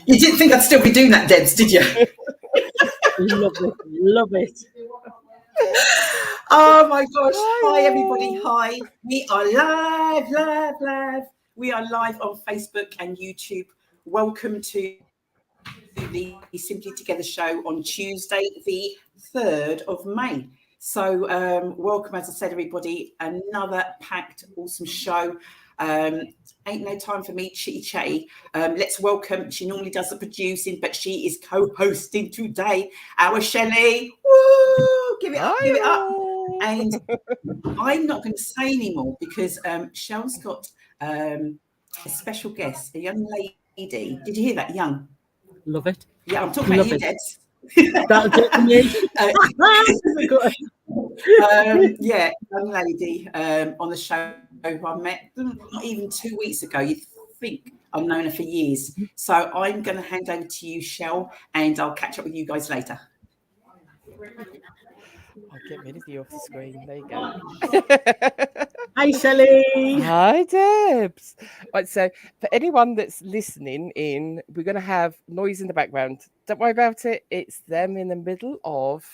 You didn't think I'd still be doing that, Debs, did you? Love it. Oh my gosh. Hi, everybody. Hi. We are live. We are live on Facebook and YouTube. Welcome to the Simply Together show on Tuesday, the 3rd of May. So welcome, as I said, everybody. Another packed, awesome show. Ain't no time for me chitty chatty. Let's welcome, she normally does the producing, but she is co-hosting today, our Shelley. Woo! Give it up. And I'm not going to say anymore because Shell's got a special guest, a young lady. Did you hear that? Young. Love it. Yeah, I'm talking about you, Debs. That'll do for me. Yeah, young lady on the show who I met not even 2 weeks ago. You think I've known her for years. So I'm going to hand over to you, Shell, and I'll catch up with you guys later. I'll get rid of you off the screen. There you go. Hi, Shelley. Hi, Debs. Right, so for anyone that's listening in, we're going to have noise in the background. Don't worry about it. It's them in the middle of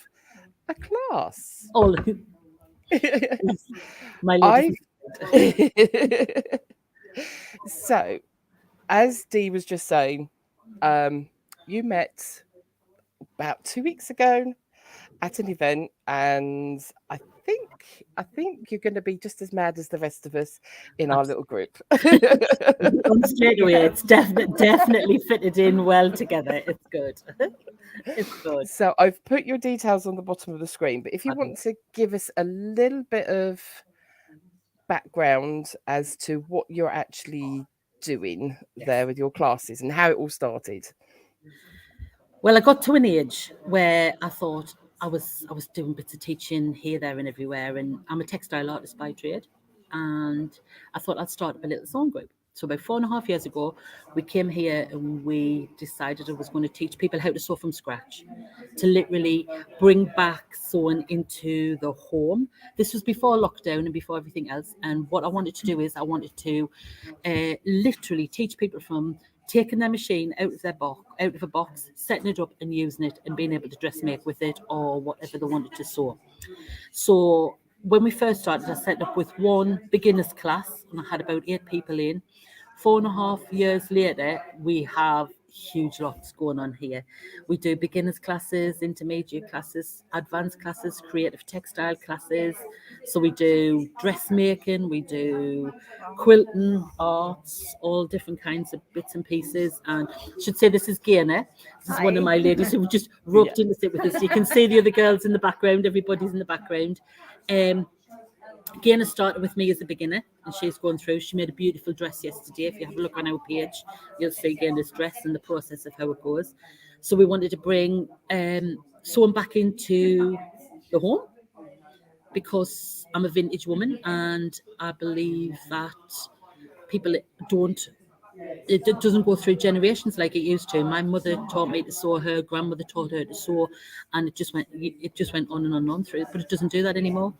a class. Oh, my lady. So, as Dee was just saying, you met about 2 weeks ago at an event, and I think you're going to be just as mad as the rest of us in our little group. Straight away, it's definitely fitted in well together. It's good. It's good. So I've put your details on the bottom of the screen, but if you want to give us a little bit of background as to what you're actually doing there with your classes and how it all started. Well, I got to an age where I thought I was doing bits of teaching here, there, and everywhere, and I'm a textile artist by trade, and I thought I'd start up a little sewing group. So about 4.5 years ago, we came here and we decided I was going to teach people how to sew from scratch, to literally bring back sewing into the home. This was before lockdown and before everything else. And what I wanted to do is I wanted to literally teach people from taking their machine out of a box, setting it up and using it and being able to dress make with it or whatever they wanted to sew. So when we first started, I set up with one beginner's class and I had about 8 people in. 4.5 years later, we have huge lots going on here. We do beginners classes, intermediate classes, advanced classes, creative textile classes. So we do dressmaking, we do quilting, arts, all different kinds of bits and pieces. And I should say this is Jannette. This is one of my ladies who just roped in to sit with us. You can see the other girls in the background. Everybody's in the background. Jannette started with me as a beginner and she's going through. She made a beautiful dress yesterday. If you have a look on our page, you'll see Jannette's dress and the process of how it goes. So we wanted to bring sewing back into the home because I'm a vintage woman and I believe that people it doesn't go through generations like it used to. My mother taught me to sew, her grandmother taught her to sew, and it just went on and on through it, but it doesn't do that anymore.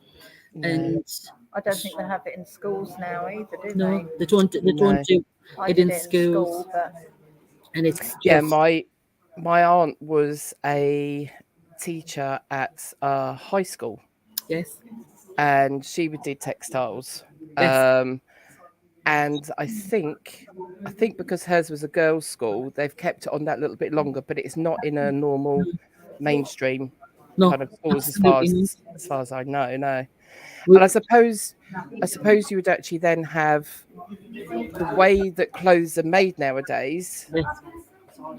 No. And I don't think they have it in schools now either, do they? No, they don't do it in schools. And it's just... my aunt was a teacher at a high school. Yes. And she would do textiles. Yes. And I think because hers was a girls' school, they've kept it on that little bit longer, but it's not in a normal mainstream kind of schools as far as I know. No. And I suppose you would actually then have the way that clothes are made nowadays. Yes.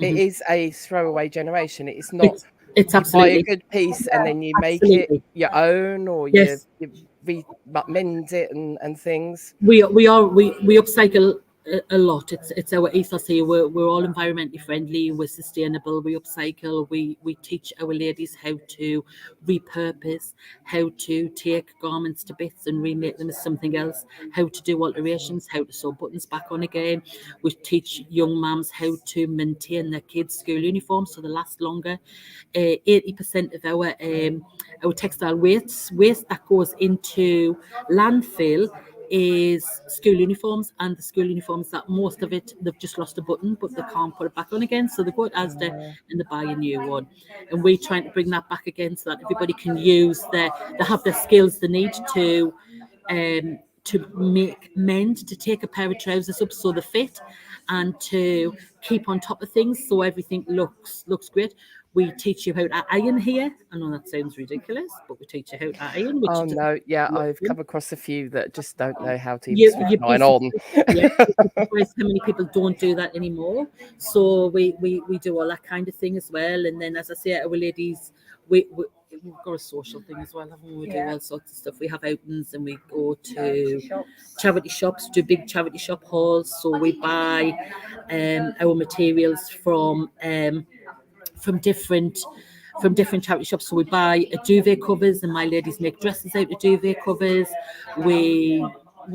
It is a throwaway generation. It's not. It's You buy absolutely a good piece and then you make it your own, or you mend it and things. We upcycle a lot. It's our ethos here. We're all environmentally friendly. We're sustainable. We upcycle. We teach our ladies how to repurpose, how to take garments to bits and remake them as something else, how to do alterations, how to sew buttons back on again. We teach young mums how to maintain their kids' school uniforms so they last longer. 80% of our textile waste that goes into landfill is school uniforms, and the school uniforms, that most of it, they've just lost a button, but they can't put it back on again. So they go to Asda and they buy a new one. And we're trying to bring that back again so that everybody can use they have the skills they need to mend, to take a pair of trousers up so they fit, and to keep on top of things so everything looks great. We teach you how to iron here. I know that sounds ridiculous, but we teach you how to iron. Oh no, yeah, I've come across a few that just don't know how to You switch mine on. Yeah, surprised how many people don't do that anymore. So we do all that kind of thing as well. And then, as I say, our ladies, we've got a social thing as well, haven't we? We do all sorts of stuff. We have outings and we go to charity shops, do big charity shop hauls. So we buy our materials from different charity shops. So we buy duvet covers, and my ladies make dresses out of duvet covers. We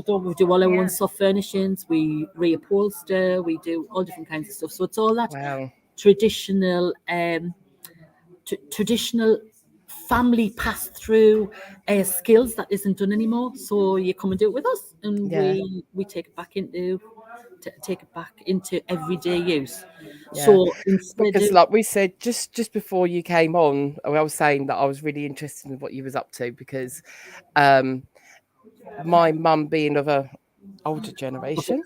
do all our own soft furnishings. We reupholster. We do all different kinds of stuff. So it's all that traditional family pass through skills that isn't done anymore. So you come and do it with us, and we take it back into everyday use. So because like we said just before you came on, I was saying that I was really interested in what you was up to, because my mum being of a older generation,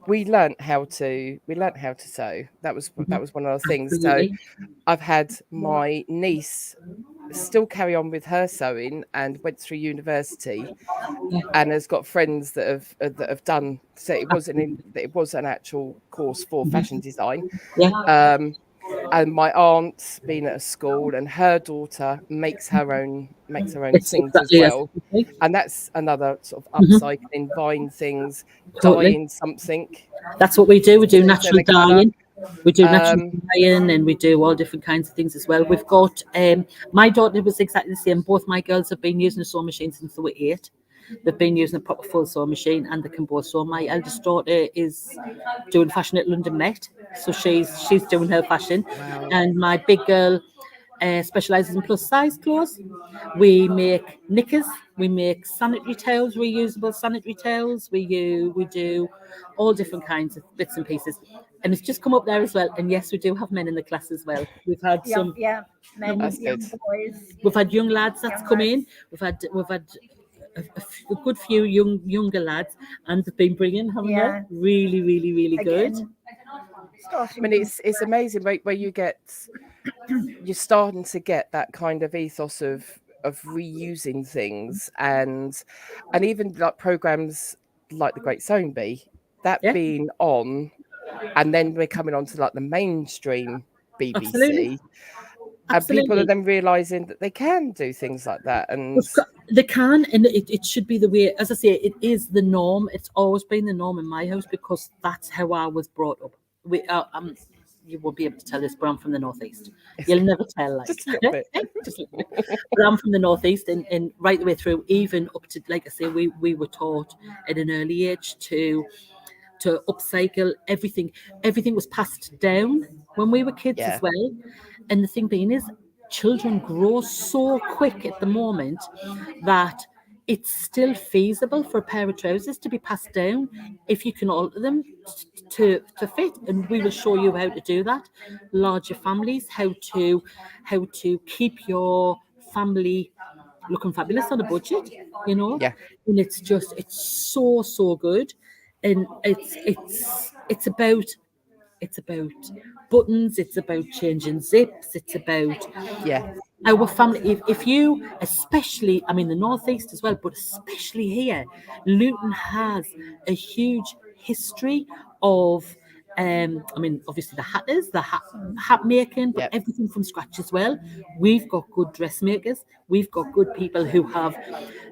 we learnt how to sew. That was one of the things. Absolutely. So I've had my niece still carry on with her sewing and went through university, and has got friends that have done. So it was an actual course for fashion design. And my aunt's been at a school, and her daughter makes her own things as well. And that's another sort of upcycling, buying things, dyeing something. That's what we do. We do natural dyeing. We do natural dyeing, and we do all different kinds of things as well. We've got my daughter was exactly the same. Both my girls have been using a sewing machine since they were 8. They've been using a proper full sewing machine, and they can both sew. My eldest daughter is doing fashion at London Met, so she's doing her fashion. And my big girl specialises in plus size clothes. We make knickers, we make sanitary towels, reusable sanitary towels. We do all different kinds of bits and pieces. And it's just come up there as well. And yes, we do have men in the class as well. We've had some men, young boys. We've had young lads that's come in. We've had a good few younger lads, and they've been brilliant, haven't they? Really, really, really good. I mean, it's amazing where you're starting to get that kind of ethos of reusing things, and even like programs like the Great Sewing Bee, that being on, and then we're coming on to like the mainstream BBC. Absolutely. And people are then realizing that they can do things like that, and they can, and it should be the way. As I say, it is the norm. It's always been the norm in my house, because that's how I was brought up. You won't be able to tell this, but I'm from the northeast. You'll never tell, like just a little bit. But I'm from the northeast, and right the way through, even up to, like I say, we were taught at an early age to upcycle everything. Everything was passed down when we were kids as well. And the thing being is, children grow so quick at the moment that it's still feasible for a pair of trousers to be passed down if you can alter them to fit. And we will show you how to do that. Larger families, how to keep your family looking fabulous on a budget, you know. And it's so good. And it's about buttons, it's about changing zips, it's about our family. If you, especially, I mean the northeast as well, but especially here, Luton has a huge history of I mean, obviously the hatters, the hat making, but everything from scratch as well. We've got good dressmakers. We've got good people who have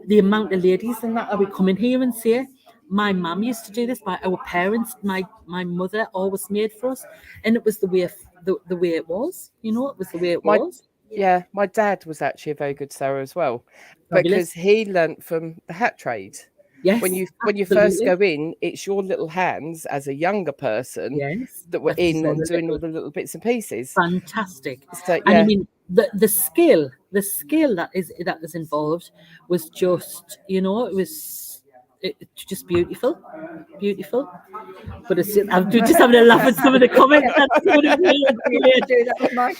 the amount of ladies and that we come in here and say, my mum used to do this. Our parents, my mother always made for us, and it was the way it was. You know, it was the way it was. Yeah, my dad was actually a very good sewer as well, because he learnt from the hat trade. Yes, when you first go in, it's your little hands as a younger person that were in and doing all the little bits and pieces. Fantastic. So, and I mean, the skill that is involved was just, you know, it's just beautiful. But I'm just having a laugh at some of the comments. That's going to be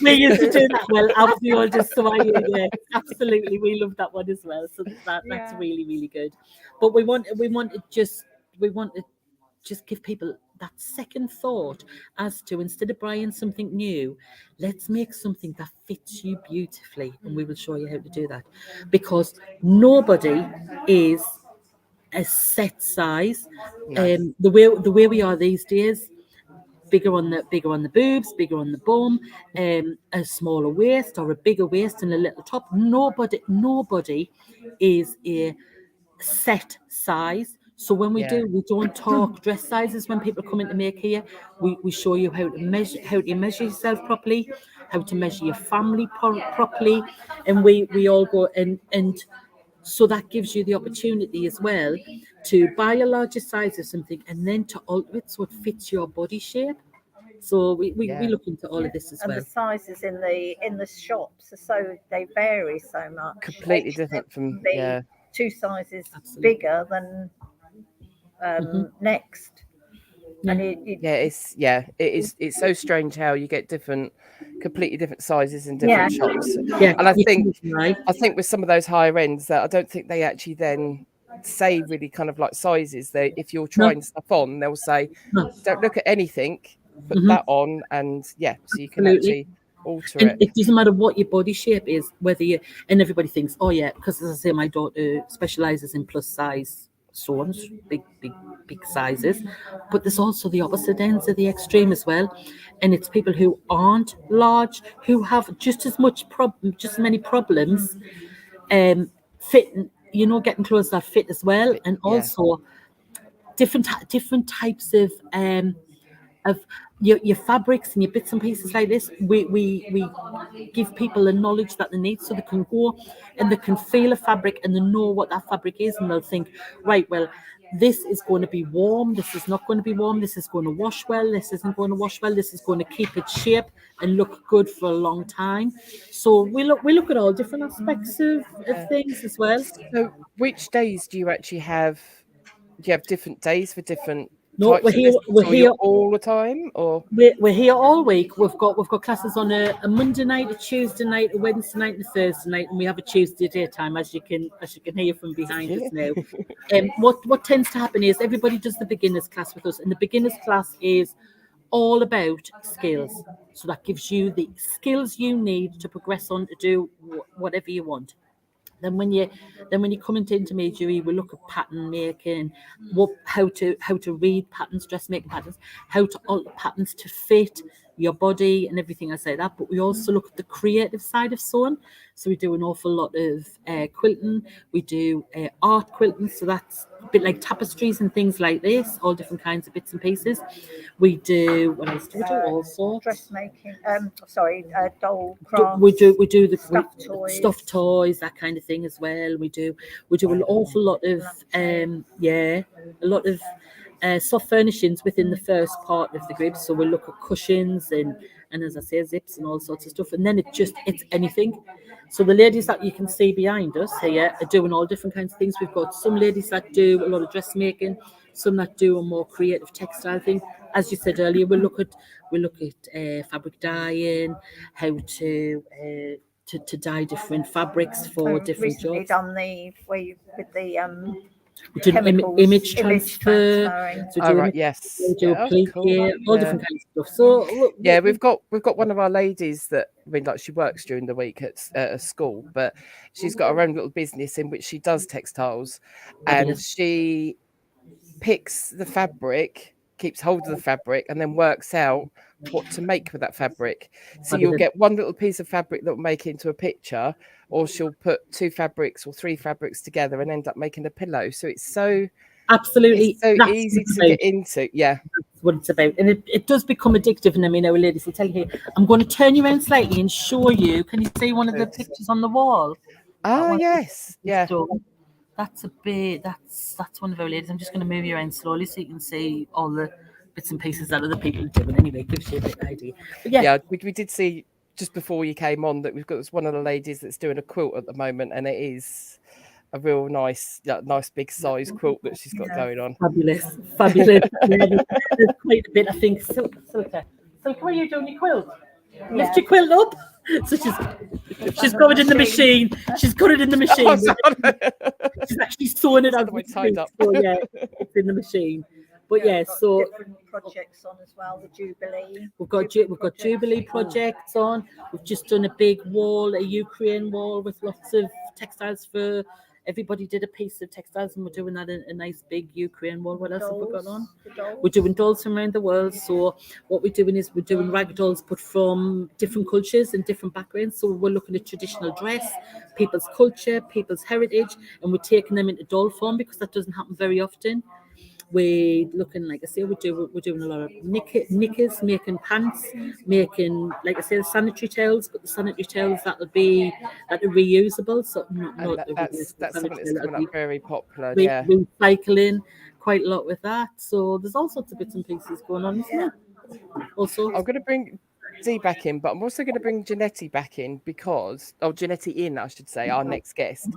we used to do that. Well, obviously, all just so yeah, absolutely, we love that one as well. So that's really, really good. But we want to just give people that second thought as to, instead of buying something new, let's make something that fits you beautifully, and we will show you how to do that, because nobody is a set size. No. The way we are these days, bigger on the boobs, bigger on the bum, a smaller waist or a bigger waist and a little top. Nobody is a set size. So when we don't talk dress sizes. When people come in to make here, we show you how to measure yourself properly, how to measure your family properly, and we all go and so that gives you the opportunity as well to buy a larger size of something and then to alter it so it fits your body shape. So we look into all of this as well. And the sizes in the shops are they vary so much. Completely different from 2 sizes bigger than next. And it's so strange how you get completely different sizes in different shops. And I think with some of those higher ends, that I don't think they actually then say really kind of like sizes. If you're trying stuff on, they'll say, don't look at anything, put that on, and so you can actually alter it. It doesn't matter what your body shape is, and everybody thinks, oh yeah, because as I say, my daughter specializes in plus size swans, big sizes, but there's also the opposite ends of the extreme as well, and it's people who aren't large who have just as many problems fitting, getting clothes that fit as well, and also different types of your fabrics and your bits and pieces like this. We give people the knowledge that they need, so they can go and they can feel a fabric and they know what that fabric is, and they'll think, right, well, this is going to be warm, this is not going to be warm, this is going to wash well, this isn't going to wash well, this is going to keep its shape and look good for a long time. So we look at all different aspects of things as well. So which days do you actually have? Do you have different days for different? No, we're here all the time, or we're here all week. We've got classes on a Monday night, a Tuesday night, a Wednesday night, and a Thursday night, and we have a Tuesday daytime, as you can hear from behind us now. What tends to happen is everybody does the beginners class with us, and the beginners class is all about skills. So that gives you the skills you need to progress on to do whatever you want. Then when you come into intermediary, we look at pattern making, how to read patterns, dressmaking patterns, how to alter patterns to fit your body and everything else like that. But we also look at the creative side of sewing. So we do an awful lot of quilting. We do art quilting. So that's a bit like tapestries and things like this, all different kinds of bits and pieces. We do, what else do we do also? Dressmaking, doll crafts. We do the stuffed toys, that kind of thing as well. We do an awful lot of soft furnishings within the first part of the group. So we look at cushions and as I say, zips and all sorts of stuff. And then it's anything. So the ladies that you can see behind us here are doing all different kinds of things. We've got some ladies that do a lot of dressmaking, some that do a more creative textile thing. As you said earlier, we look at fabric dyeing, how to dye different fabrics for different jobs. Done with the we do image transfer. So we do a plate here, all different kinds of stuff. So we've got one of our ladies that, I mean, like, she works during the week at a school, but she's got her own little business in which she does textiles, and she picks the fabric, keeps hold of the fabric, and then works out what to make with that fabric. So you'll get one little piece of fabric that will make it into a picture, or she'll put 2 fabrics or 3 fabrics together and end up making a pillow. So it's so easy to get into. Yeah, that's what it's about. And it does become addictive. And I mean, our ladies will tell you here, I'm going to turn you around slightly and show you. Can you see one of the pictures on the wall? Oh, yes. Yeah. That's one of our ladies. I'm just going to move you around slowly so you can see all the bits and pieces that other people are doing. Anyway, it gives you a bit of idea. But we did see just before you came on that we've got one of the ladies that's doing a quilt at the moment, and it is a real nice big size quilt that she's got going on. Fabulous. There's quite a bit, I think. So what are you doing your quilt? Lift your quilt up. So she's got it in the machine. She's got it in the machine. She's actually sewing it out. Tied up. So yeah, it's in the machine. But yeah, so different projects on as well. The Jubilee. We've got Jubilee Projects on. We've just done a big wall, a Ukraine wall with lots of textiles for. Everybody did a piece of textiles, and we're doing that in a nice big Ukraine wall. What else have we got on? We're doing dolls from around the world. So what we're doing is we're doing rag dolls, but from different cultures and different backgrounds. So we're looking at traditional dress, people's culture, people's heritage, and we're taking them into doll form because that doesn't happen very often. We're looking, like I say, we're doing a lot of knickers, making pants, making, like I say, the sanitary towels, but the sanitary towels that are reusable. So that's something that's coming up very popular. Recycling quite a lot with that. So there's all sorts of bits and pieces going on. Yeah. Also, I'm going to bring Dee back in, but I'm also going to bring Jannette back in Jannette in, I should say, our next guest,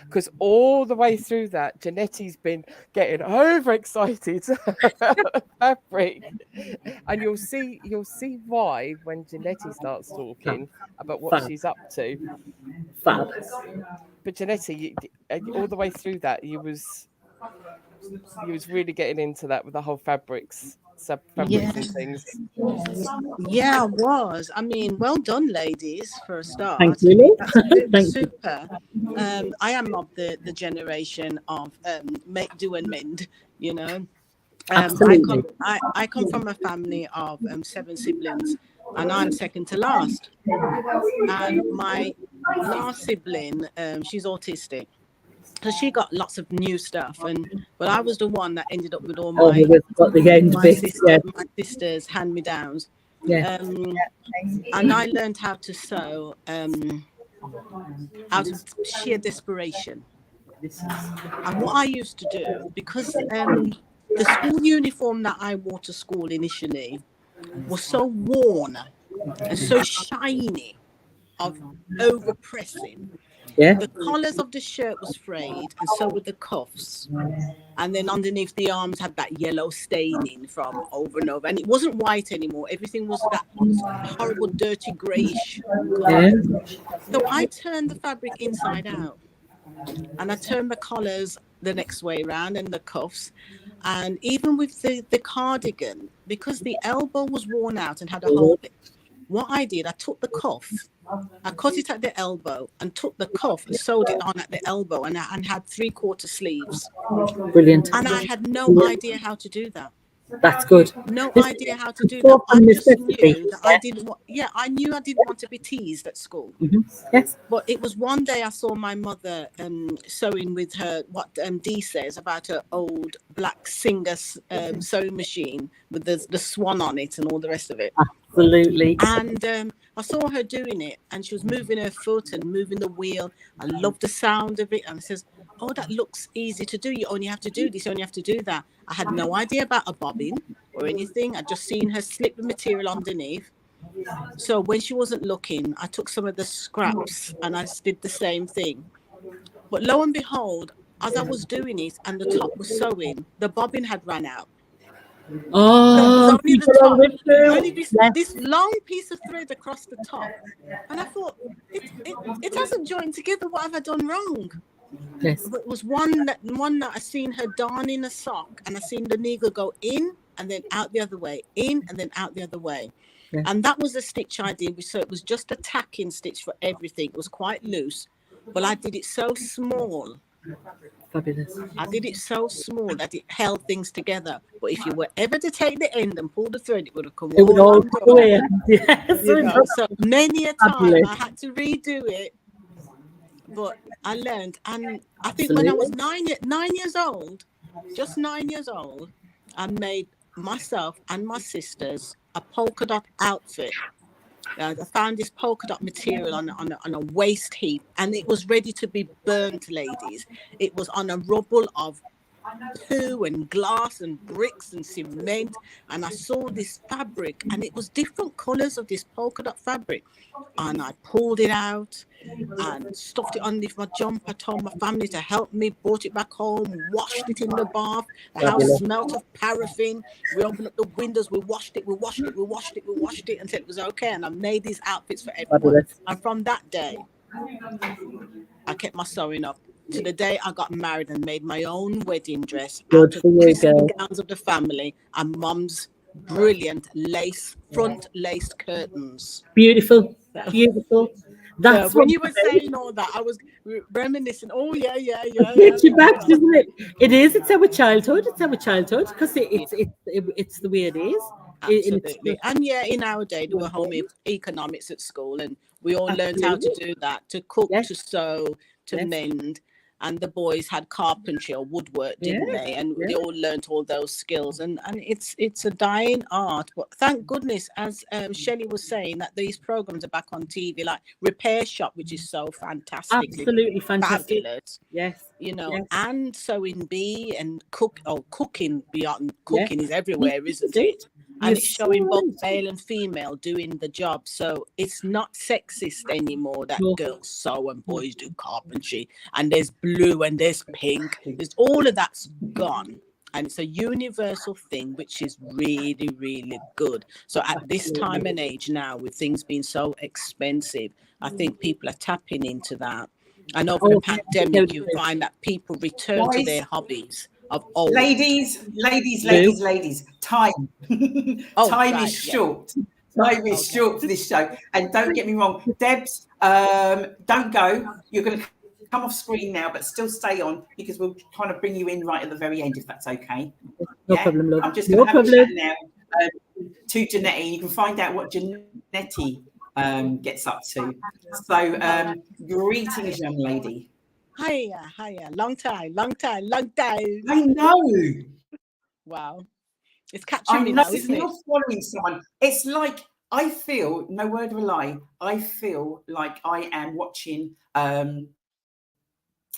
because all the way through that, Jannette's been getting overexcited about fabric, and you'll see why when Jannette starts talking about what she's up to. Fab. But Jannette, all the way through that, you was really getting into that with the whole fabrics and things. Yeah, I was. I mean, well done, ladies, for a start. Thank you. That's super. I am of the generation of make, do, and mend. You know, Absolutely. I come from a family of 7 siblings, and I'm second to last. And my last sibling, she's autistic. So she got lots of new stuff, but I was the one that ended up with all my sister's hand-me-downs. Yeah. And I learned how to sew out of sheer desperation. And what I used to do, because the school uniform that I wore to school initially was so worn and so shiny of overpressing. Yeah. The collars of the shirt was frayed, and so were the cuffs. And then underneath the arms had that yellow staining from over and over. And it wasn't white anymore. Everything was that horrible, dirty greyish color. Yeah. So I turned the fabric inside out. And I turned the collars the next way around and the cuffs. And even with the cardigan, because the elbow was worn out and had a hole in it, what I did, I took the cuff, I cut it at the elbow and took the cuff and sewed it on at the elbow and had 3/4 sleeves. Brilliant. And I had no idea how to do that. That's good. No idea how to do that. I just knew that I didn't want, I knew I didn't want to be teased at school. Mm-hmm. Yes. But it was one day I saw my mother sewing with her, what Dee says about her old black Singer sewing machine with the swan on it and all the rest of it. Absolutely. And I saw her doing it, and she was moving her foot and moving the wheel. I loved the sound of it. And I says, oh, that looks easy to do. You only have to do this, you only have to do that. I had no idea about a bobbin or anything. I'd just seen her slip the material underneath. So when she wasn't looking, I took some of the scraps and I did the same thing. But lo and behold, as I was doing it and the top was sewing, the bobbin had run out. Oh, only the top, only this long piece of thread across the top. And I thought, it hasn't joined together. What have I done wrong? Yes. It was one that I seen her darning a sock, and I seen the needle go in and then out the other way, in and then out the other way. Yeah. And that was the stitch I did. So it was just a tacking stitch for everything. It was quite loose, but I did it so small. Fabulous. I did it so small that it held things together. But if you were ever to take the end and pull the thread, it would have come it would all clear. Yes. So many a time I had to redo it. But I learned, and I think when I was 9 years old, just 9 years old, I made myself and my sisters a polka dot outfit. I found this polka dot material on a waste heap, and it was ready to be burnt, ladies. It was on a rubble of poo and glass and bricks and cement, and I saw this fabric, and it was different colors of this polka dot fabric, and I pulled it out and stuffed it underneath my jumper, told my family to help me, brought it back home, washed it in the bath. The house smelt of paraffin. We opened up the windows, we washed it until it was okay, and I made these outfits for everyone. And from that day, I kept my sewing up to the day I got married and made my own wedding dress out of the gowns of the family and Mum's brilliant front lace curtains. Beautiful. That's when you were saying all that, I was reminiscing. Oh yeah. It's your back, isn't it? It is. It's our childhood. Because it's the way it is. Absolutely. And yeah, in our day, there were home economics at school, and we all learned how to do that, to cook, to sew, to mend. And the boys had carpentry or woodwork, didn't they? And they all learned all those skills. And it's a dying art. But thank goodness, as Shelley was saying, that these programs are back on TV, like Repair Shop, which is so fantastic. Absolutely fantastic. Fabulous. Yes. You know, and Sewing Bee and cooking beyond cooking is everywhere, isn't it? And it's showing both male and female doing the job. So it's not sexist anymore that girls sew and boys do carpentry. And there's blue and there's pink. There's all of that's gone. And it's a universal thing, which is really, really good. So at this time and age now, with things being so expensive, I think people are tapping into that. And over the pandemic, you find that people return to their hobbies. Of old. Ladies, time. Time is short. Time is short for this show. And don't get me wrong, Debs, don't go. You're going to come off screen now, but still stay on, because we'll kind of bring you in right at the very end, if that's okay. No problem, love. I'm just going to have a chat now to Jannette. You can find out what Jannette gets up to. So, greetings, young lady. Hiya. Long time. I know. Wow. It's catching me now, isn't it? You're following someone. It's like, I feel, no word of a lie, I feel like I am watching on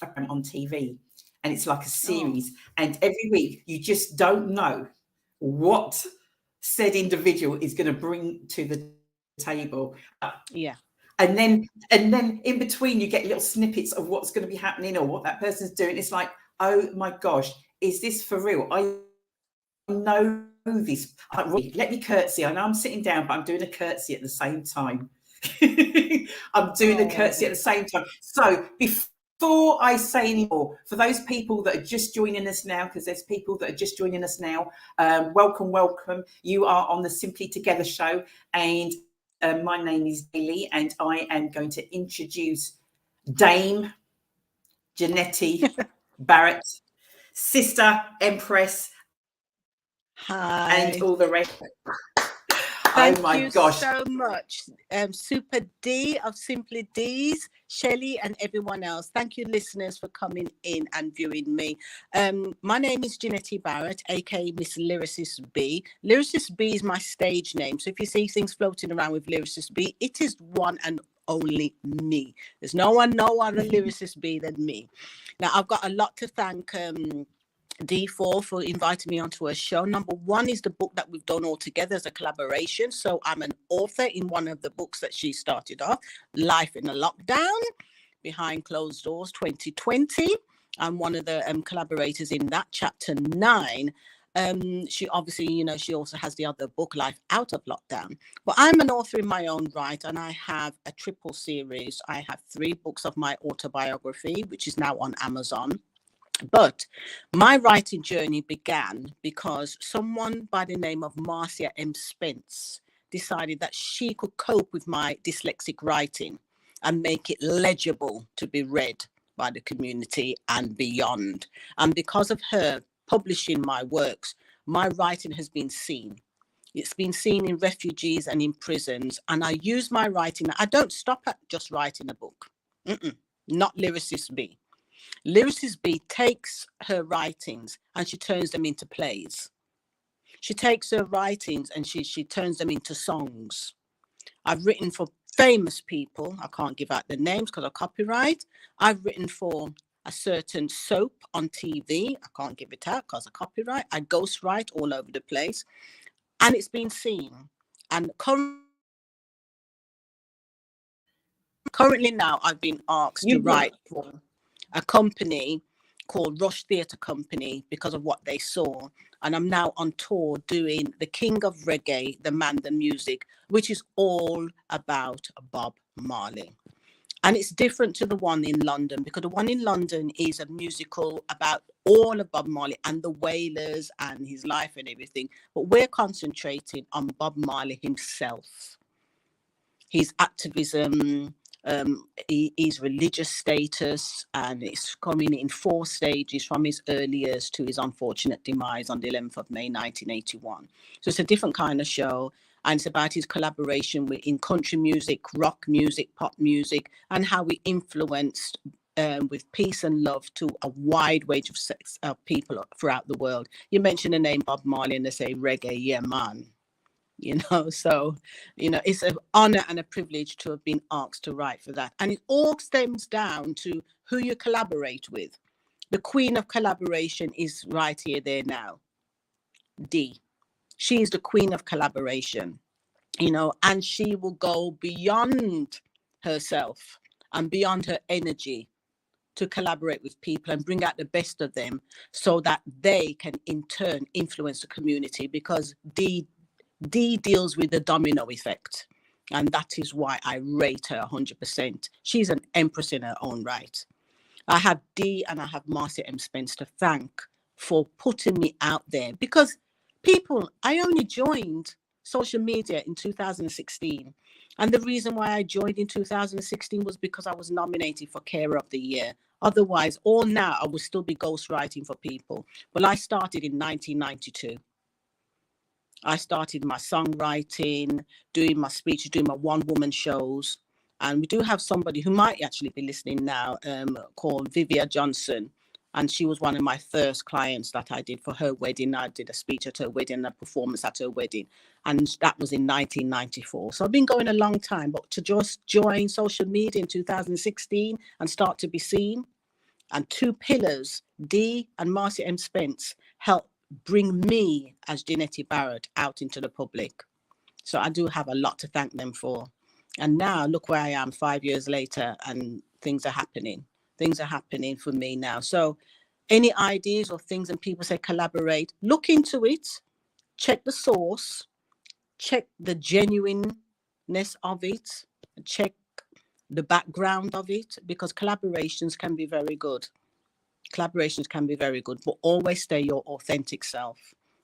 TV, and it's like a series. And every week, you just don't know what said individual is going to bring to the table. And then in between, you get little snippets of what's going to be happening or what that person's doing. It's like, oh my gosh, is this for real? I know this. Let me curtsy. I know I'm sitting down, but I'm doing a curtsy at the same time. I'm doing a curtsy at the same time. So before I say any more, for those people that are just joining us now, because there's people that are just joining us now, welcome. You are on the Simply Together show, and my name is Bailey, and I am going to introduce Dame Jannette Barrett, Sister Empress, and all the rest. Thank you so much, Super D of Simply Deez, Shelley, and everyone else. Thank you, listeners, for coming in and viewing me. My name is Jannette Barrett, aka Miss Lyricist B. Lyricist B is my stage name. So if you see things floating around with Lyricist B, it is one and only me. There's no other Lyricist B than me. Now, I've got a lot to thank D4 for inviting me onto her show. Number one is the book that we've done all together as a collaboration. So I'm an author in one of the books that she started off, Life in a Lockdown, Behind Closed Doors 2020. I'm one of the collaborators in that, chapter 9. She obviously, she also has the other book, Life Out of Lockdown. But I'm an author in my own right, and I have a triple series. I have 3 books of my autobiography, which is now on Amazon. But my writing journey began because someone by the name of Marcia M. Spence decided that she could cope with my dyslexic writing and make it legible to be read by the community and beyond. And because of her publishing my works, my writing has been seen. It's been seen in refugees and in prisons. And I use my writing. I don't stop at just writing a book. Not Lyricist B. Lyricist B takes her writings and she turns them into plays. She takes her writings and she turns them into songs. I've written for famous people. I can't give out the names because of copyright. I've written for a certain soap on TV. I can't give it out because of copyright. I ghostwrite all over the place, and it's been seen. And currently now I've been asked to write for a company called Rush Theatre Company because of what they saw. And I'm now on tour doing the King of Reggae, the man, the music, which is all about Bob Marley. And it's different to the one in London, because the one in London is a musical about all of Bob Marley and the Wailers and his life and everything. But we're concentrating on Bob Marley himself, his activism, his religious status, and it's coming in 4 stages from his early years to his unfortunate demise on the 11th of May 1981. So it's a different kind of show, and it's about his collaboration in country music, rock music, pop music, and how he influenced with peace and love to a wide range of people throughout the world. You mention the name Bob Marley and they say reggae, yeah man. So it's an honor and a privilege to have been asked to write for that. And it all stems down to who you collaborate with. The queen of collaboration is right here, there now, Dee. She is the queen of collaboration, and she will go beyond herself and beyond her energy to collaborate with people and bring out the best of them so that they can in turn influence the community, because Dee deals with the domino effect, and that is why I rate her 100%. She's an empress in her own right. I have Dee and I have Marcia M. Spence to thank for putting me out there, because I only joined social media in 2016, and the reason why I joined in 2016 was because I was nominated for Carer of the Year. Otherwise, now I would still be ghostwriting for people. But I started in 1992. I started my songwriting, doing my speeches, doing my one-woman shows. And we do have somebody who might actually be listening now, called Vivia Johnson. And she was one of my first clients that I did for her wedding. I did a speech at her wedding and a performance at her wedding. And that was in 1994. So I've been going a long time. But to just join social media in 2016 and start to be seen, and 2 pillars, Dee and Marcia M. Spence, helped bring me as Jannette Barrett out into the public. So I do have a lot to thank them for. And now look where I am 5 years later, and things are happening. Things are happening for me now. So any ideas or things, and people say collaborate, look into it, check the source, check the genuineness of it, check the background of it, because collaborations can be very good. Collaborations can be very good, but always stay your authentic self.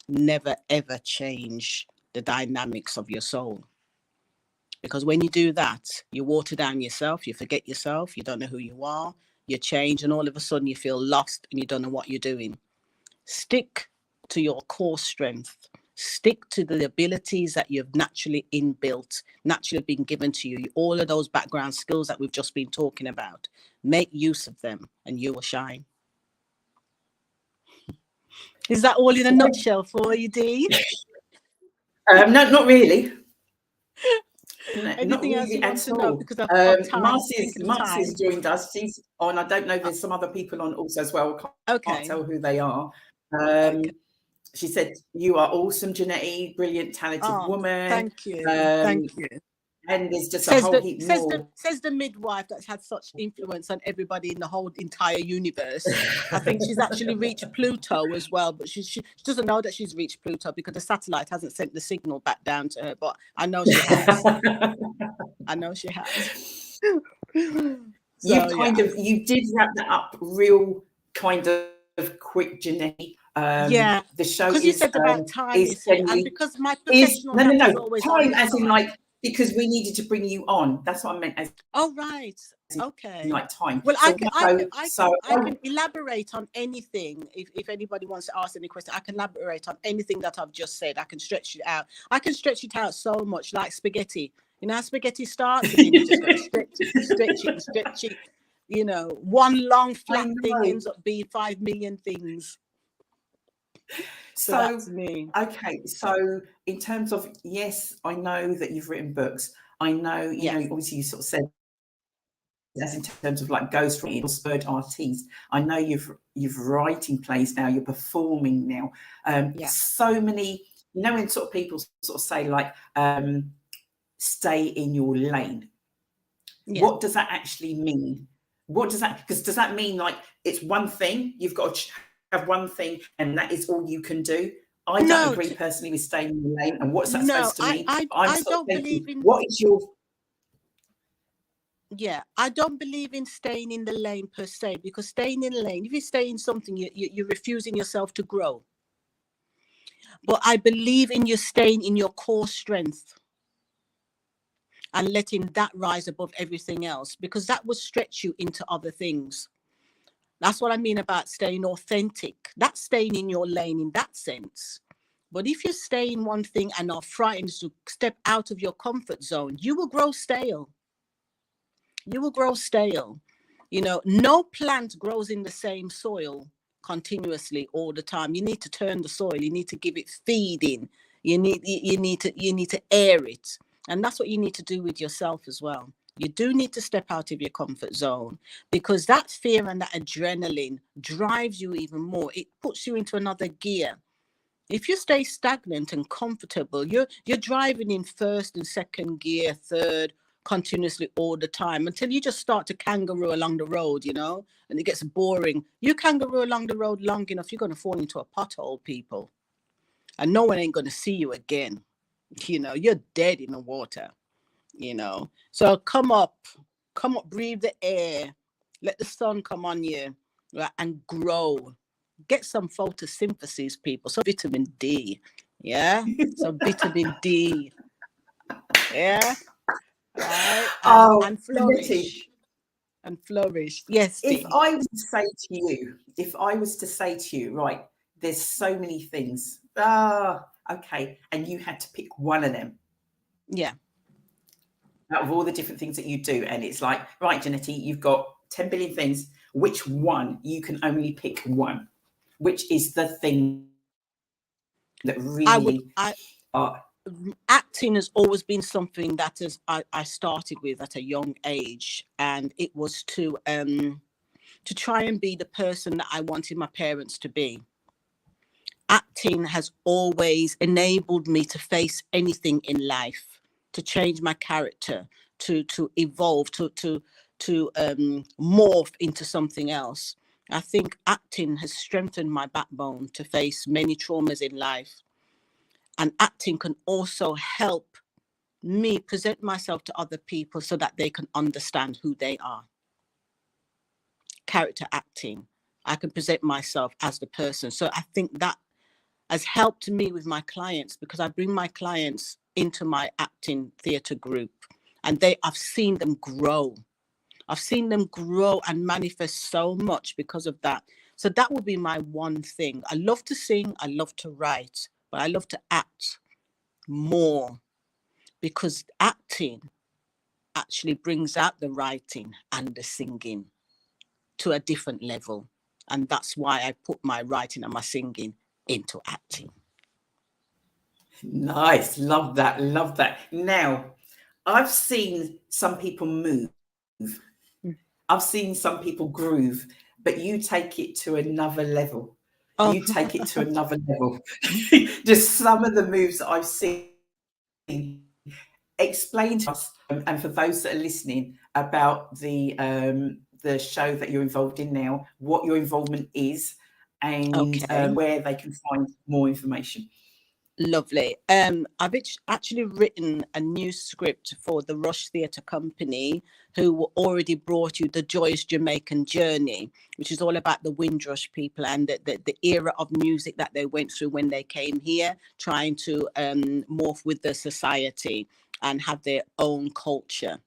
Never, ever change the dynamics of your soul. Because when you do that, you water down yourself, you forget yourself, you don't know who you are, you change, and all of a sudden you feel lost and you don't know what you're doing. Stick to your core strength. Stick to the abilities that you've naturally inbuilt, naturally been given to you. All of those background skills that we've just been talking about. Make use of them and you will shine. Is that all in a nutshell for you, Dee? No, not really. Anything else you want to know? Because Marcy's joined us. She's on. I don't know. There's some other people on also as well. Can't tell who they are. She said, "You are awesome, Jannette. Brilliant, talented woman." Thank you. Thank you. And there's just a whole heap more. Says the midwife that's had such influence on everybody in the whole entire universe. I think she's actually reached Pluto as well, but she doesn't know that she's reached Pluto because the satellite hasn't sent the signal back down to her. But I know she has. I know she has. You did wrap that up real kind of quick, Jannette. The show because you said about time, and because my professional no, always time as in like, because we needed to bring you on. That's what I meant. Right. Okay. Like time. Well, I can elaborate on anything. If anybody wants to ask any question, I can elaborate on anything that I've just said. I can stretch it out. I can stretch it out so much, like spaghetti. You know how spaghetti starts? And then you just got to stretch it. You know, one long flat thing ends up being 5 million things. So that's me. Okay, so in terms of, yes, I know that you've written books. I know, you know, obviously you sort of said as in terms of like ghostwriting or spurred artists. I know you've writing plays now, you're performing now. So many, you know, when sort of people sort of say like, stay in your lane. Yeah. What does that actually mean? What does that, because does that mean like it's one thing, you've got to have one thing and that is all you can do? I don't agree personally with staying in your lane. And what's that supposed to mean? I don't believe in, what is your... Yeah, I don't believe in staying in the lane per se, because staying in the lane, if you stay in something, you're refusing yourself to grow. But I believe in you staying in your core strength and letting that rise above everything else, because that will stretch you into other things. That's what I mean about staying authentic. That's staying in your lane in that sense. But if you stay in one thing and are frightened to step out of your comfort zone, you will grow stale. You will grow stale. You know, no plant grows in the same soil continuously all the time. You need to turn the soil. You need to give it feeding. You need to air it. And that's what you need to do with yourself as well. You do need to step out of your comfort zone, because that fear and that adrenaline drives you even more. It puts you into another gear. If you stay stagnant and comfortable, you're driving in first and second gear, third, continuously all the time, until you just start to kangaroo along the road, you know, and it gets boring. You kangaroo along the road long enough, you're going to fall into a pothole, people, and no one ain't going to see you again. You know, you're dead in the water, you know. So come up, breathe the air, let the sun come on you, right, and grow. Get some photosynthesis, people, some vitamin D, yeah, some vitamin D, yeah. Right. And flourish. And flourish. Yes. If I was to say to you, right, there's so many things. Okay. And you had to pick one of them. Yeah. Out of all the different things that you do. And it's like, right, Jannette, you've got 10 billion things. Which one? You can only pick one. Which is the thing that really... Acting has always been something that I started with at a young age, and it was to try and be the person that I wanted my parents to be. Acting has always enabled me to face anything in life, to change my character, to evolve, to morph into something else. I think acting has strengthened my backbone to face many traumas in life. And acting can also help me present myself to other people so that they can understand who they are. Character acting, I can present myself as the person. So I think that has helped me with my clients, because I bring my clients into my acting theatre group, and I've seen them grow. I've seen them grow and manifest so much because of that. So that would be my one thing. I love to sing, I love to write, but I love to act more, because acting actually brings out the writing and the singing to a different level. And that's why I put my writing and my singing into acting. Nice. Love that. Love that. Now, I've seen some people move. I've seen some people groove, but you take it to another level. Oh. You take it to another level. Just some of the moves that I've seen. Explain to us, and for those that are listening, about the show that you're involved in now, what your involvement is, and where they can find more information. Lovely. I've actually written a new script for the Rush Theatre Company, who already brought you The Joyous Jamaican Journey, which is all about the Windrush people and the era of music that they went through when they came here, trying to morph with the society and have their own culture.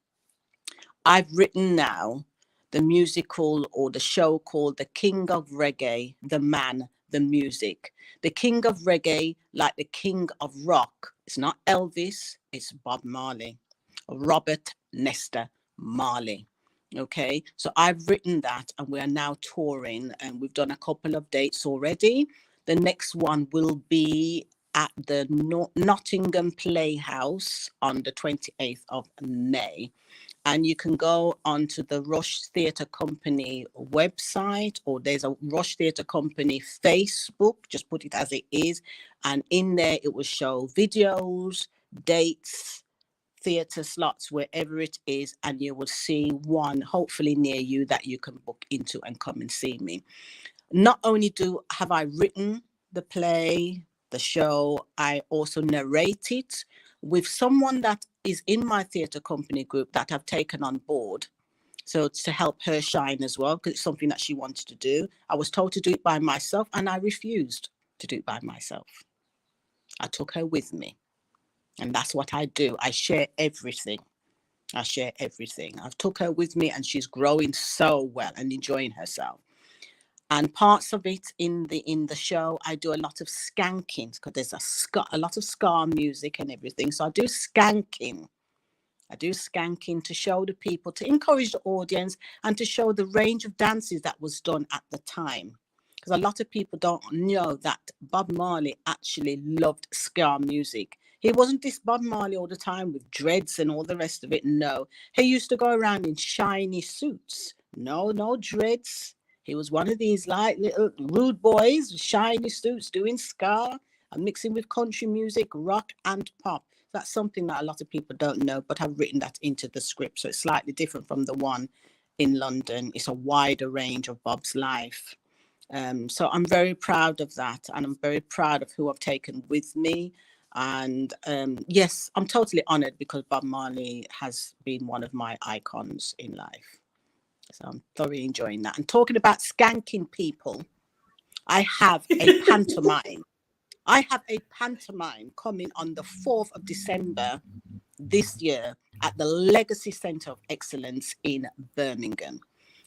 I've written now the musical or the show called The King of Reggae, The Man, The Music. The King of Reggae, like the King of Rock. It's not Elvis, it's Bob Marley, Robert Nesta Marley. Okay, so I've written that, and we are now touring, and we've done a couple of dates already. The next one will be at the Nottingham Playhouse on the 28th of May. And you can go onto the Rush Theatre Company website, or there's a Rush Theatre Company Facebook, just put it as it is. And in there, it will show videos, dates, theatre slots, wherever it is. And you will see one, hopefully near you, that you can book into and come and see me. Not only have I written the play, the show, I also narrate it with someone that is in my theatre company group that I've taken on board. So to help her shine as well, because it's something that she wanted to do. I was told to do it by myself, and I refused to do it by myself. I took her with me. And that's what I do. I share everything. I've took her with me, and she's growing so well and enjoying herself. And parts of it in the show, I do a lot of skanking, because there's a lot of ska music and everything. So I do skanking. To show the people, to encourage the audience, and to show the range of dances that was done at the time. Because a lot of people don't know that Bob Marley actually loved ska music. He wasn't this Bob Marley all the time with dreads and all the rest of it. No, he used to go around in shiny suits. No dreads. He was one of these like little rude boys with shiny suits doing ska and mixing with country music, rock and pop. That's something that a lot of people don't know, but I've written that into the script. So it's slightly different from the one in London. It's a wider range of Bob's life. So I'm very proud of that. And I'm very proud of who I've taken with me. And yes, I'm totally honored, because Bob Marley has been one of my icons in life. So I'm thoroughly enjoying that. And talking about skanking people, I have a pantomime. Coming on the 4th of December this year at the Legacy Centre of Excellence in Birmingham.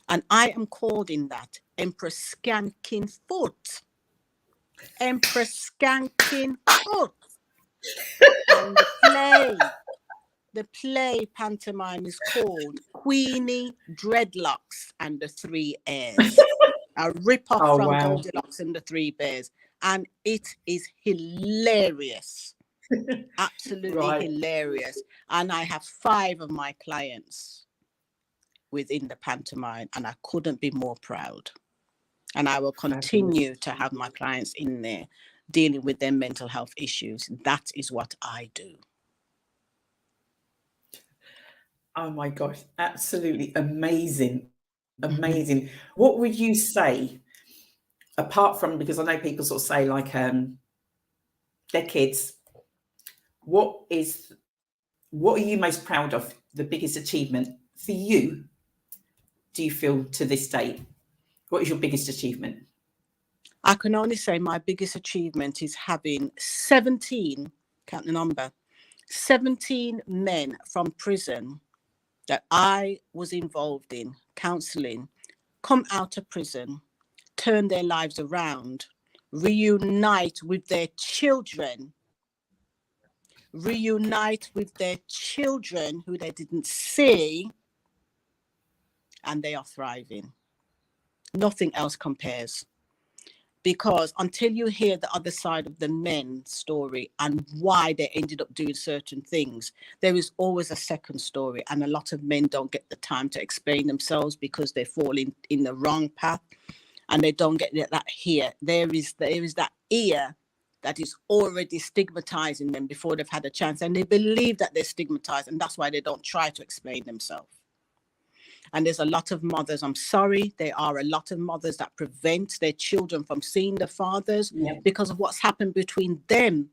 And I am calling that Empress Skanking Foot. And the play pantomime is called Queenie Dreadlocks and the Three Heirs. A rip-off from Goldilocks and the Three Bears. And it is hilarious. Absolutely hilarious. And I have 5 of my clients within the pantomime, and I couldn't be more proud. And I will continue to have my clients in there dealing with their mental health issues. That is what I do. Oh my gosh, absolutely amazing. What would you say, apart from, because I know people sort of say like their kids, what are you most proud of, the biggest achievement for you, do you feel, to this date? What is your biggest achievement? I can only say my biggest achievement is having 17, count the number, 17 men from prison that I was involved in counselling come out of prison, turn their lives around, reunite with their children who they didn't see, and they are thriving. Nothing else compares. Because until you hear the other side of the men's story and why they ended up doing certain things, there is always a second story. And a lot of men don't get the time to explain themselves because they fall in the wrong path, and they don't get that here. There is that ear that is already stigmatizing them before they've had a chance. And they believe that they're stigmatized, and that's why they don't try to explain themselves. And there's a lot of mothers, I'm sorry, there are a lot of mothers that prevent their children from seeing the fathers because of what's happened between them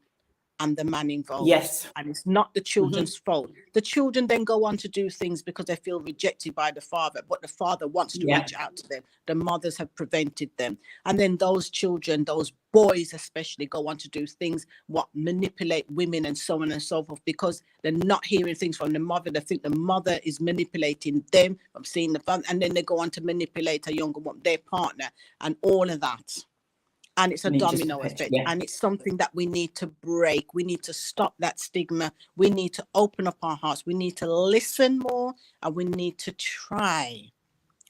and the man involved. Yes. And it's not the children's fault. The children then go on to do things because they feel rejected by the father, but the father wants to reach out to them. The mothers have prevented them. And then those children, those boys especially, go on to do things, manipulate women and so on and so forth, because they're not hearing things from the mother. They think the mother is manipulating them from seeing the father, and then they go on to manipulate a younger one, their partner, and all of that. And it's a domino effect. And it's something that we need to break. We need to stop that stigma. We need to open up our hearts. We need to listen more, and we need to try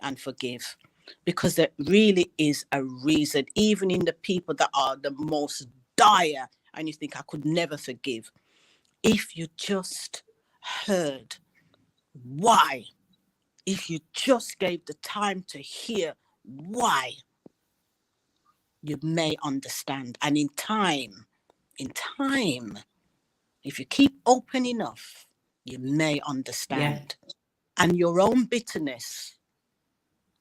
and forgive, because there really is a reason, even in the people that are the most dire, and you think, I could never forgive. If you just heard why, if you just gave the time to hear why, you may understand. And in time, if you keep open enough, you may understand. Yeah. And your own bitterness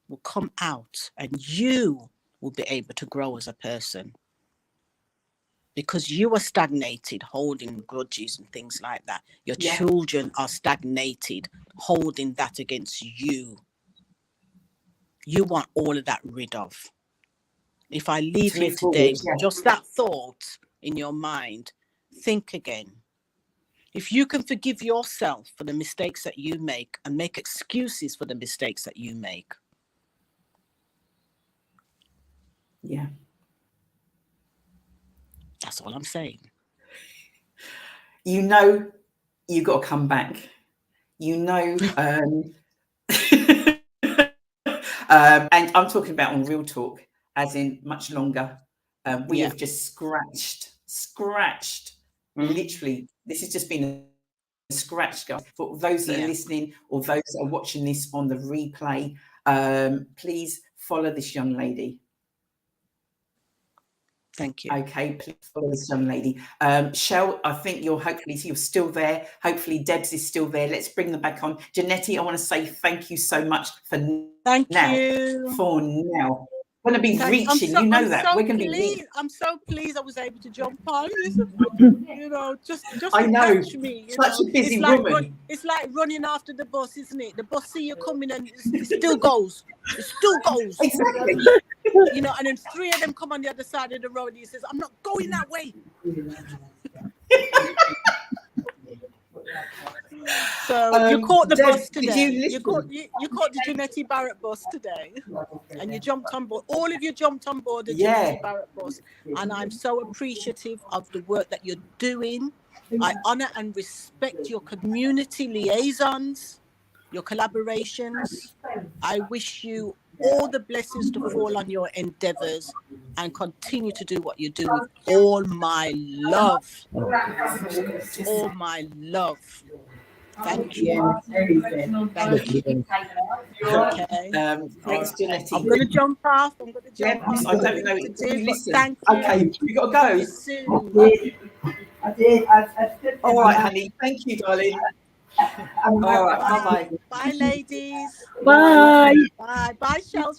will come out and you will be able to grow as a person. Because you are stagnated, holding grudges and things like that. Your children are stagnated, holding that against you. You want all of that rid of. If I leave here today, just that thought in your mind, think again. If you can forgive yourself for the mistakes that you make and make excuses for the mistakes that you make. Yeah. That's all I'm saying. You know, you got to come back. You know, and I'm talking about on Real Talk, as in much longer. We have just scratched. Literally, this has just been a scratch, guys. For those that are listening or those that are watching this on the replay, please follow this young lady. Thank you. Okay, please follow this young lady. Shell, I think you're still there. Hopefully Debs is still there. Let's bring them back on. Jannette, I want to say thank you so much for thank now. You. For now. We're going to be reaching, we're going to be reaching. I'm so pleased I was able to jump on. You know, just I know. catch me. Such a busy woman. It's like running after the bus, isn't it? The bus see you coming and it still goes. It still goes. Exactly. You know, and then 3 of them come on the other side of the road and he says, I'm not going that way. So you caught the bus today. You caught the Jannette Barrett bus today, and you jumped on board. All of you jumped on board the Jannette Barrett bus, and I'm so appreciative of the work that you're doing. I honor and respect your community liaisons, your collaborations. I wish you all the blessings to fall on your endeavors and continue to do what you do with all my love. All my love. Thank you. Thank you. Okay. Thanks, Jannette. I'm going to jump off. I don't know. Listen. Thank you. Okay, you got to go. I did. All right, honey. Thank you, darling. All right. Bye-bye. Bye, ladies. Bye. Bye. Bye, Shell.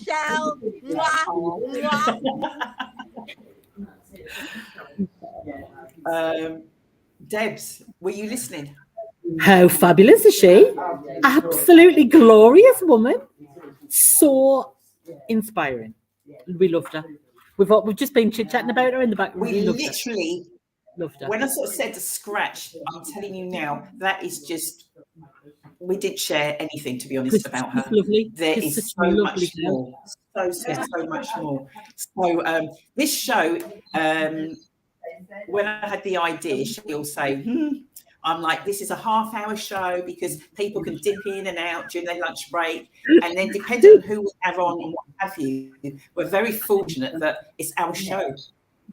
Debs, were you listening? How fabulous is she? Absolutely glorious woman. So inspiring. We loved her. We've just been chit-chatting about her in the back. We literally loved her. When I sort of said the scratch, I'm telling you now, that is just, we didn't share anything, to be honest, about her. Lovely. There is so much more. So much more. So this show, when I had the idea, she'll say, I'm like, this is a half-hour show because people can dip in and out during their lunch break. And then depending on who we have on and what have you, we're very fortunate that it's our show.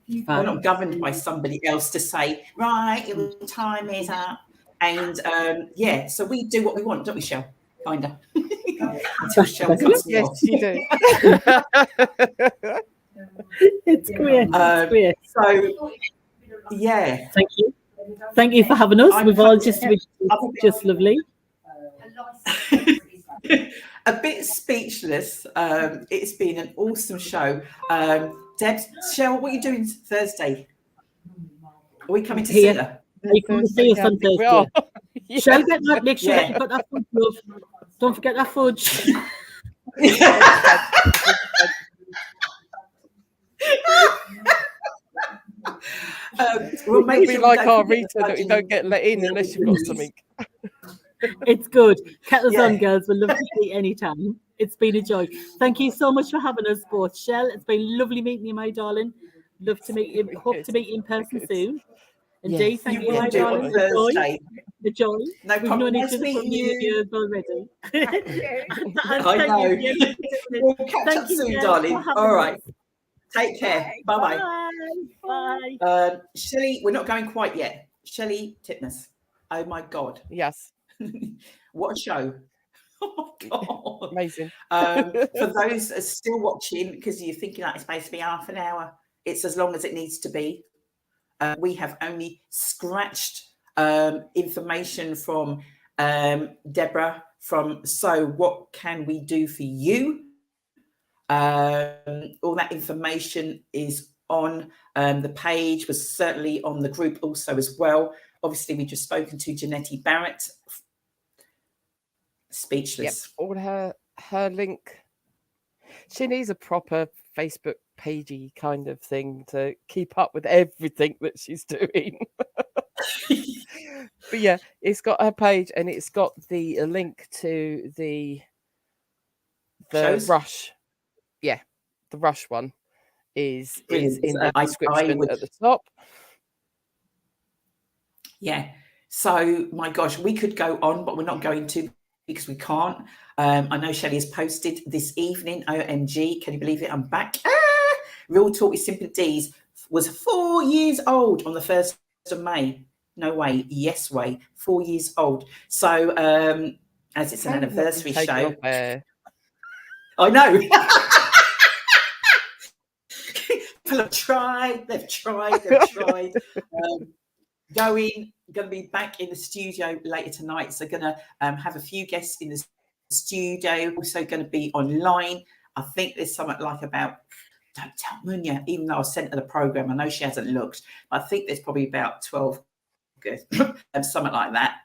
We're not governed by somebody else to say, right, your time is up. And so we do what we want, don't we, Shell? Kind of. Until Shell cuts me off. Yes, you do. It's great. So, yeah. Thank you. Thank you for having us. We've all just lovely. A bit speechless. It's been an awesome show. Debs, Shell, what are you doing Thursday? Are we coming to see her? You can see us on Thursday. Shell, get that, make sure you got that fudge, love. Don't forget that fudge. We'll make be like our Rita that you don't get let in unless you've got something. It's good. Kettles on, girls. We'll love to see you anytime. It's been a joy. Thank you so much for having us both. Shell, it's been lovely meeting you, my darling. Love to meet you. Hope to meet you in person soon. And Dee, thank you, my darling. The joy. No problem. We've known each other for many years already. I know. We'll catch up soon, darling. All right. Take care. Bye-bye. Bye. Shelley, we're not going quite yet. Shelley Titmus. Oh, my God. Yes. What a show. Oh my God. Amazing. For those that are still watching, because you're thinking that it's supposed to be half an hour, it's as long as it needs to be. We have only scratched information from Deborah from So What Can We Do For You? All that information is on the page, was certainly on the group also as well. Obviously, we just spoken to Jannette Barrett. Speechless. Yep, all her link. She needs a proper Facebook pagey kind of thing to keep up with everything that she's doing. But yeah, it's got her page and it's got the link to the Shows? Rush. Yeah, the Rush one is in the description at the top. Yeah. So, my gosh, we could go on, but we're not going to because we can't. I know Shelley has posted this evening. OMG, can you believe it? I'm back. Real Talk with Simple Deez was 4 years old on the 1st of May. No way. Yes way. 4 years old. So, as it's an anniversary show. I know. People have tried. They've tried. Going to be back in the studio later tonight. So going to have a few guests in the studio. Also going to be online. I think there's something like about, don't tell Munya, even though I sent her the program. I know she hasn't looked, but I think there's probably about 12, something like that.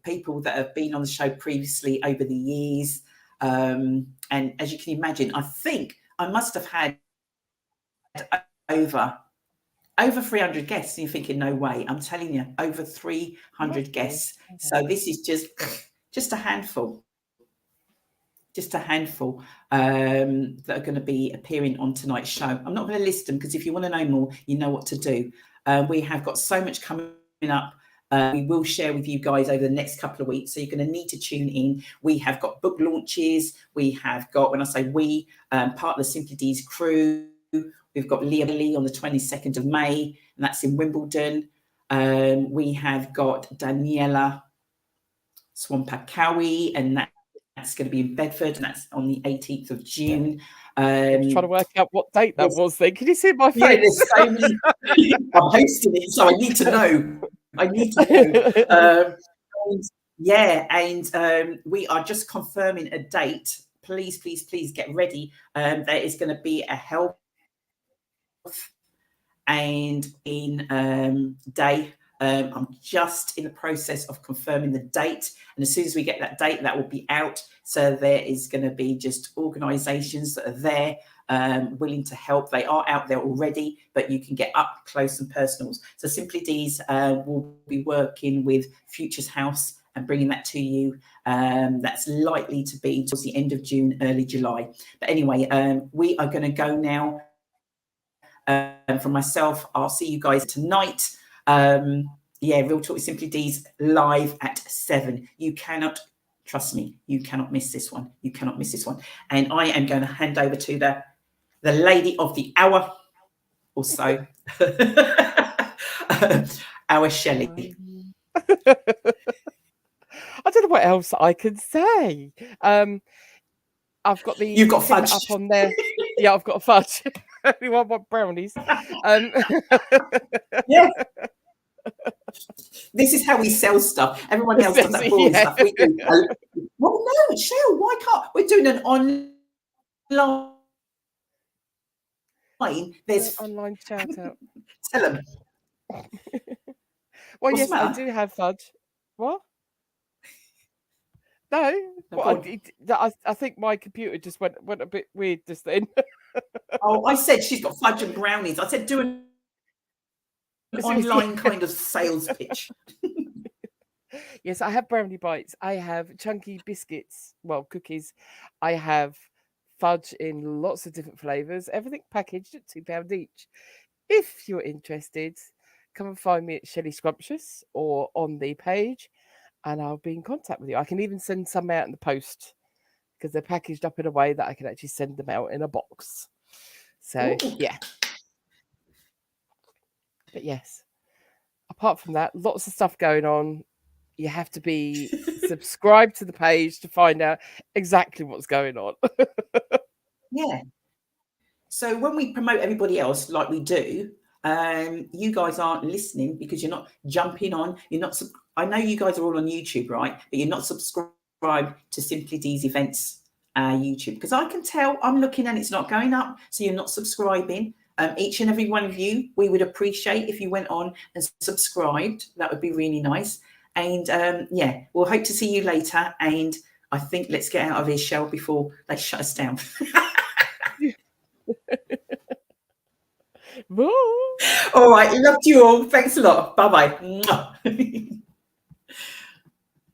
People that have been on the show previously over the years. And as you can imagine, I think I must have had over 300 guests. And you're thinking, no way. I'm telling you, over 300 guests. So this is just a handful. Just a handful that are going to be appearing on tonight's show. I'm not going to list them because if you want to know more, you know what to do. We have got so much coming up. We will share with you guys over the next couple of weeks. So you're going to need to tune in. We have got book launches. We have got, when I say we, part of the Simply Deez crew. We've got Lee on the 22nd of May, and that's in Wimbledon. We have got Daniela Swampakawi, and that's going to be in Bedford, and that's on the 18th of June. I was trying to work out what date that was then. Can you see my face? Yeah, there's so many. I'm hosting it, so I need to know. And we are just confirming a date. Please get ready. There is going to be a health and in day. I'm just in the process of confirming the date, and as soon as we get that date, that will be out. So there is going to be just organisations that are there willing to help. They are out there already, but you can get up close and personal. So Simply Deez will be working with Futures House and bringing that to you. That's likely to be towards the end of June, early July. But anyway, we are going to go now. From myself, I'll see you guys tonight. Real Talk with Simply Deez live at 7. You cannot, trust me, you cannot miss this one. You cannot miss this one. And I am going to hand over to the lady of the hour or so, our Shelley. I don't know what else I can say. I've got You've got fudge up on there. Yeah, I've got a fudge. Anyone want brownies? Yeah. This is how we sell stuff. Everyone else does that boring stuff. We do. Well, no, Shell, why can't we're doing an online? There's online shout out. Tell them. Well, yes, I do have fudge. What? No, well, I think my computer just went a bit weird just then. Oh, I said she's got fudge and brownies. I said do an online kind of sales pitch. Yes, I have brownie bites. I have chunky biscuits, well, cookies. I have fudge in lots of different flavours. Everything packaged at £2 each. If you're interested, come and find me at Shelley Scrumptious or on the page, and I'll be in contact with you. I can even send some out in the post because they're packaged up in a way that I can actually send them out in a box. So, yeah. But yes, apart from that, lots of stuff going on. you have to be subscribed to the page to find out exactly what's going on. Yeah. So when we promote everybody else like we do, you guys aren't listening because you're not jumping on. You're not. I know you guys are all on YouTube, right? But you're not subscribed to Simply Deez Events YouTube, because I can tell. I'm looking and it's not going up. So you're not subscribing. Each and every one of you, we would appreciate if you went on and subscribed. That would be really nice. And yeah, we'll hope to see you later. And I think let's get out of this shell before they shut us down. All right, loved you all. Thanks a lot. Bye bye.